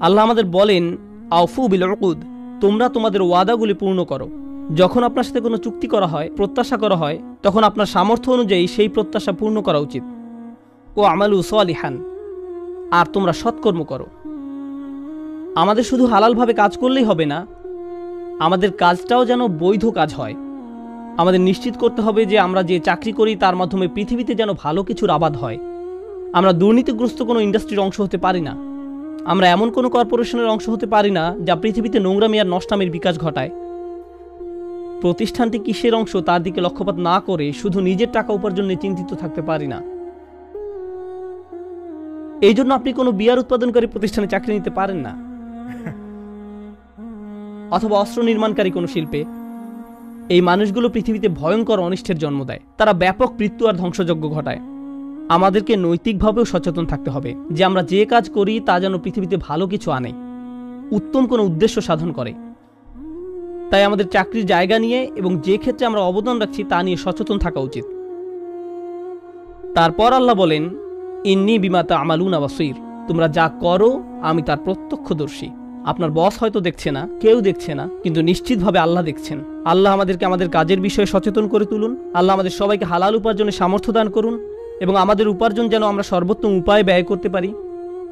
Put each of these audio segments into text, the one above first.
আল্লাহ আমাদের বলেন, আউফু বিল উকুদ, তোমরা তোমাদের ওয়াদাগুলি পূর্ণ করো। যখন আপনার সাথে কোনো চুক্তি করা হয়, প্রত্যাশা করা হয়, তখন আপনার সামর্থ্য অনুযায়ী সেই প্রত্যাশা পূর্ণ করা উচিত। ও আমালু সালিহান, আর তোমরা সৎকর্ম করো। আমাদের শুধু হালালভাবে কাজ করলেই হবে না, আমাদের কাজটাও যেন বৈধ কাজ হয়। আমাদের নিশ্চিত করতে হবে যে আমরা যে চাকরি করি তার মাধ্যমে পৃথিবীতে যেন ভালো কিছুর আবাদ হয়। আমরা দুর্নীতিগ্রস্ত কোনো ইন্ডাস্ট্রির অংশ হতে পারি না। আমরা এমন কোনো কর্পোরেশনের অংশ হতে পারি না যা পৃথিবীতে নোংরামি আর নষ্টামির বিকাশ ঘটায়। প্রতিষ্ঠানটি কিসের অংশ তার দিকে লক্ষ্যপাত না করে শুধু নিজের টাকা উপার্জনে চিন্তিত থাকতে পারি না। এই জন্য আপনি কোনো বিয়ার উৎপাদনকারী প্রতিষ্ঠানে চাকরি নিতে পারেন না, অথবা অস্ত্র নির্মাণকারী কোনো শিল্পে। এই মানুষগুলো পৃথিবীতে ভয়ঙ্কর অনিষ্টের জন্ম দেয়। তারা ব্যাপক মৃত্যু আর ধ্বংসযজ্ঞ ঘটায়। আমাদেরকে নৈতিকভাবেও সচেতন থাকতে হবে যে আমরা যে কাজ করি তা যেন পৃথিবীতে ভালো কিছু আনে, উত্তম কোনো উদ্দেশ্য সাধন করে। তাই আমাদের চাকরির জায়গা নিয়ে এবং যে ক্ষেত্রে আমরা অবদান রাখছি তা নিয়ে সচেতন থাকা উচিত। তারপর আল্লাহ বলেন, ইন্নী বিমা তা'মালুনা বাসীর, তোমরা যা করো আমি তার প্রত্যক্ষদর্শী। আপনার বস হয়তো দেখছে না, কেউ দেখছে না, কিন্তু নিশ্চিতভাবে আল্লাহ দেখছেন। আল্লাহ আমাদেরকে আমাদের কাজের বিষয়ে সচেতন করে তুলুন। আল্লাহ আমাদের সবাইকে হালাল উপার্জনের সামর্থ্য দান করুন এবং আমাদের উপার্জন যেন আমরা সর্বোত্তম উপায়ে ব্যয় করতে পারি।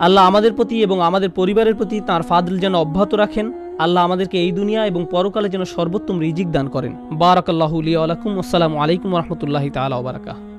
আল্লাহ আমাদের প্রতি এবং আমাদের পরিবারের প্রতি তাঁর ফাদল যেন অব্যাহত রাখেন। আল্লাহ আমাদেরকে এই দুনিয়া এবং পরকালে যেন সর্বোত্তম রিজিক দান করেন। বারাকাল্লাহু লি ওয়া লাকুম। আসসালামু আলাইকুম ওয়া রাহমাতুল্লাহি তাআলা ওয়া বারাকাতুহু।